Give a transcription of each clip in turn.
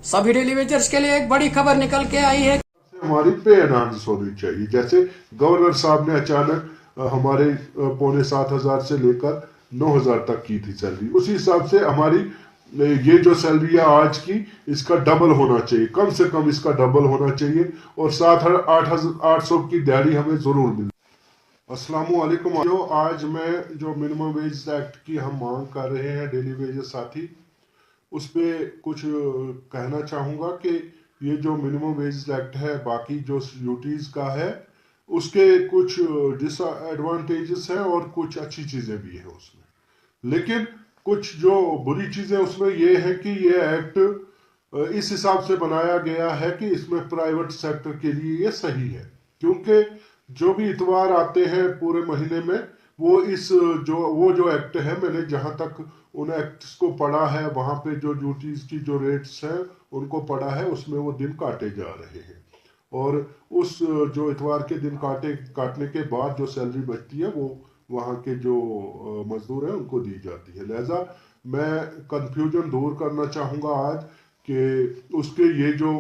सभी daily wagers के लिए एक बड़ी खबर निकल के आई है। हमारी पे एनहांस होनी चाहिए। जैसे गवर्नर साहब ने अचानक हमारे 7,500 से लेकर 9,000 तक की थी सैलरी, उसी हिसाब से हमारी ये जो सैलरी है आज की, इसका डबल होना चाहिए, कम से कम इसका डबल होना चाहिए, और 7,800 की दिहाड़ी हमें जरूर मिले। अस्सलामुअलैकुम। जो आज मैं जो मिनिमम वेज एक्ट की हम मांग कर रहे हैं डेली वेजेस साथी, उस पर कुछ कहना चाहूँगा कि ये जो मिनिमम वेज एक्ट है बाकी जो यूटीज़ का है, उसके कुछ डिसएडवांटेजेस हैं और कुछ अच्छी चीज़ें भी हैं उसमें। लेकिन कुछ जो बुरी चीज़ें उसमें ये है कि ये एक्ट इस हिसाब से बनाया गया है कि इसमें प्राइवेट सेक्टर के लिए ये सही है, क्योंकि जो भी इतवार आते हैं पूरे महीने में, वो जो एक्ट है, मैंने जहां तक उन एक्ट्स को पढ़ा है, वहां पे जो ड्यूटीज की जो रेट्स हैं उनको पढ़ा है, उसमें वो दिन काटे जा रहे हैं, और उस जो इतवार के दिन काटने के बाद जो सैलरी बचती है वो वहाँ के जो मजदूर हैं उनको दी जाती है। लिहाजा मैं कंफ्यूजन दूर करना चाहूँगा आज कि उसके ये जो,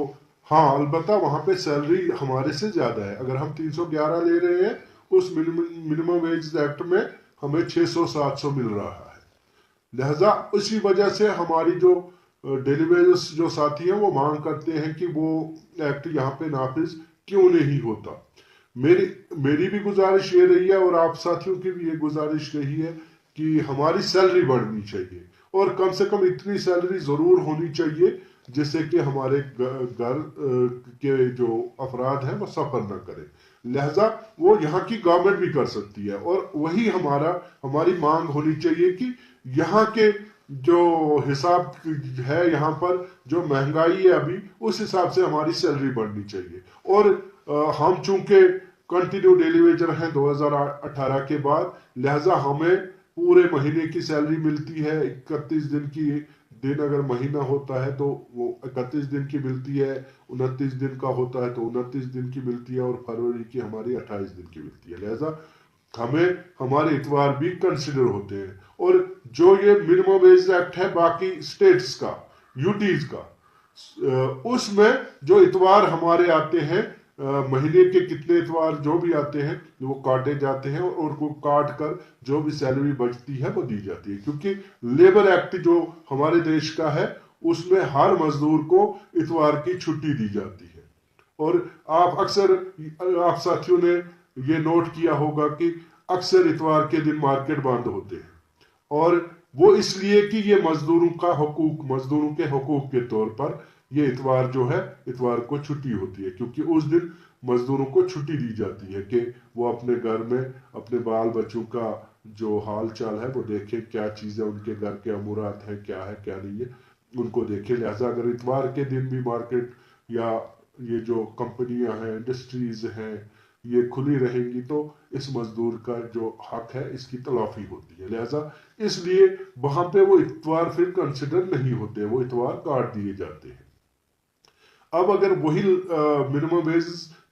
हाँ अलबत्ता वहाँ पे सैलरी हमारे से ज़्यादा है। अगर हम 311 ले रहे हैं, उस मिनिमम वेज एक्ट में हमें 600-700 मिल रहा है। लिहाजा उसी वजह से हमारी जो डेली वेजेस जो साथी हैं वो मांग करते हैं कि वो एक्ट यहाँ पे नाफिज क्यों नहीं होता। मेरी भी गुजारिश ये रही है और आप साथियों की भी ये गुजारिश रही है कि हमारी सैलरी बढ़नी चाहिए, और कम से कम इतनी सैलरी जरूर होनी चाहिए जिससे कि हमारे घर के जो अफराद हैं वो सफर न करें। लिहाजा वो यहाँ की गवर्नमेंट भी कर सकती है, और वही हमारी मांग होनी चाहिए कि यहाँ के जो हिसाब है, यहाँ पर जो महंगाई है अभी, उस हिसाब से हमारी सैलरी बढ़नी चाहिए। और हम चूंकि कंटिन्यू डेली वेजर हैं 2018 के बाद, लिहाजा हमें पूरे महीने की सैलरी मिलती है। 31 दिन की दिन अगर महीना होता है तो वो 31 दिन की मिलती है, 29 दिन का होता है तो 29 दिन की मिलती है, और फरवरी की हमारी 28 दिन की मिलती है। लिहाजा हमें हमारे इतवार भी कंसिडर होते हैं। और जो ये मिनिमम वेज एक्ट है बाकी स्टेट्स का, यूटीज का, उसमें जो इतवार हमारे आते हैं, महीने के कितने इतवार जो भी आते हैं वो काटे जाते हैं, और वो काट कर जो भी सैलरी बचती है वो दी जाती है। क्योंकि लेबर एक्ट जो हमारे देश का है, उसमें हर मजदूर को इतवार की छुट्टी दी जाती है। और आप साथियों ने ये नोट किया होगा कि अक्सर इतवार के दिन मार्केट बंद होते हैं, और वो इसलिए कि ये मजदूरों के हकूक के तौर पर ये इतवार जो है, इतवार को छुट्टी होती है, क्योंकि उस दिन मजदूरों को छुट्टी दी जाती है कि वो अपने घर में अपने बाल बच्चों का जो हाल चाल है वो देखें, क्या चीज़ें उनके घर के अमूरात हैं, क्या है क्या नहीं है, उनको देखें। लिहाजा अगर इतवार के दिन भी मार्केट या ये जो कंपनियां हैं, इंडस्ट्रीज हैं, ये खुली रहेंगी तो इस मजदूर का जो हक है इसकी तलाफी होती है। लिहाजा इसलिए वहां पे वो इतवार फिर कंसिडर नहीं होते, वो इतवार काट दिए जाते हैं। अब अगर वही मिनिमम वेज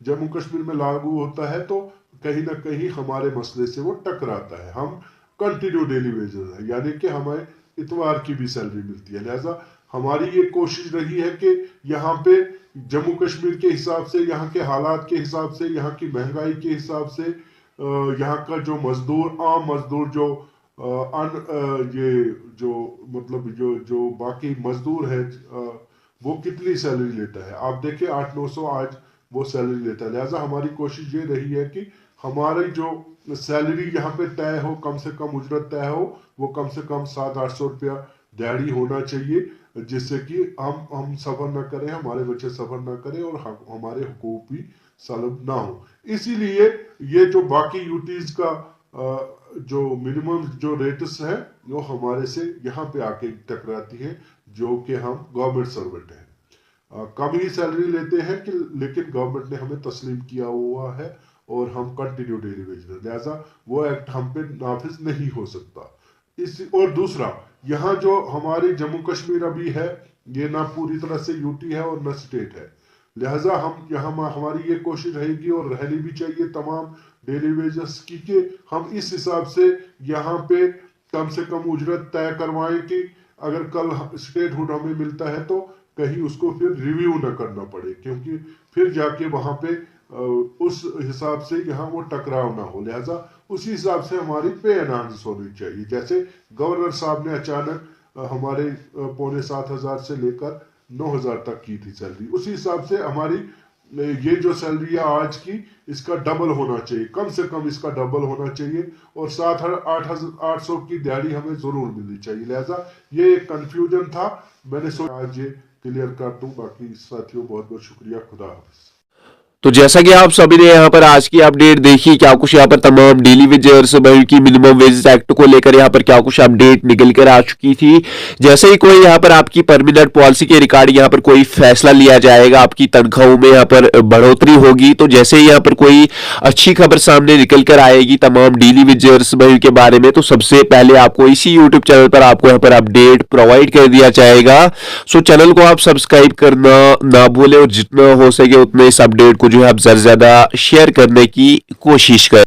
जम्मू कश्मीर में लागू होता है तो कहीं ना कहीं हमारे मसले से वो टकराता है। हम कंटिन्यू डेली वेजेस है, यानी कि हमें इतवार की भी सैलरी मिलती है। लिहाजा हमारी ये कोशिश रही है कि यहाँ पे जम्मू कश्मीर के हिसाब से, यहाँ के हालात के हिसाब से, यहाँ की महंगाई के हिसाब से, यहाँ का जो मजदूर, आम मजदूर जो ये जो मतलब जो बाकी मजदूर है, वो कितनी सैलरी लेता है। आप देखिए 800-900 आज वो सैलरी लेता है। लिहाजा हमारी कोशिश ये रही है कि हमारी जो सैलरी यहाँ पे तय हो, कम से कम उजरत तय हो, वो कम से कम 700-800 रुपया दिहाड़ी होना चाहिए, जिससे कि हम सफर ना करें, हमारे बच्चे सफर ना करें, और हमारे हुकूक भी सलब ना हो। इसीलिए ये जो बाकी यूटीज का जो मिनिमम जो रेट्स है वो हमारे से यहाँ पे आके टकराती है, जो कि हम गवर्नमेंट सर्वेंट हैं, कम ही सैलरी लेते हैं कि लेकिन गवर्नमेंट ने हमें तस्लीम किया हुआ है और हम कंटिन्यू डेली वेज में। लिहाजा वो एक्ट हम पे नाफिज नहीं हो सकता। और दूसरा, यहाँ जो हमारी जम्मू कश्मीर अभी है, ये ना पूरी तरह से यूटी है और ना स्टेट है। लिहाजा हम यहाँ हमारी ये कोशिश रहेगी और रहनी भी चाहिए तमाम डेली वेजेस की कि हम इस हिसाब से यहाँ पे कम से कम उजरत तय करवाएं कि अगर कल स्टेट हुड हमें मिलता है तो कहीं उसको फिर रिव्यू न करना पड़े, क्योंकि फिर जाके वहां पे उस हिसाब से यहाँ वो टकराव ना हो। लिहाजा उसी हिसाब से हमारी पे एनहांस होनी चाहिए। जैसे गवर्नर साहब ने अचानक हमारे 7,500 से लेकर 9,000 तक की थी सैलरी, उसी हिसाब से हमारी ये जो सैलरी है आज की, इसका डबल होना चाहिए, कम से कम इसका डबल होना चाहिए, और 7,800 की दिहाड़ी हमें जरूर मिलनी चाहिए। लिहाजा ये एक कंफ्यूजन था, मैंने सोचा आज ये क्लियर कर दूं। बाकी साथियों बहुत बहुत शुक्रिया, खुदा हाफिज। तो जैसा कि आप सभी ने यहाँ पर आज की अपडेट देखी, क्या कुछ यहाँ पर तमाम डेली वेजर्स की मिनिमम वेजेस एक्ट को लेकर यहाँ पर क्या कुछ अपडेट निकल कर आ चुकी थी। जैसे ही कोई यहाँ पर आपकी परमानेंट पॉलिसी के रिगार्डिंग यहाँ पर कोई फैसला लिया जाएगा, आपकी तनख्वाहों में यहाँ पर बढ़ोतरी होगी, तो जैसे ही यहाँ पर कोई अच्छी खबर सामने निकल कर आएगी तमाम डेली वेजर्स के बारे में, तो सबसे पहले आपको इसी यूट्यूब चैनल पर आपको यहाँ पर अपडेट प्रोवाइड कर दिया जाएगा। सो चैनल को आप सब्सक्राइब करना ना भूलें, और जितना हो सके उतने इस अपडेट को जो है आप ज्यादा से ज्यादा शेयर करने की कोशिश करें।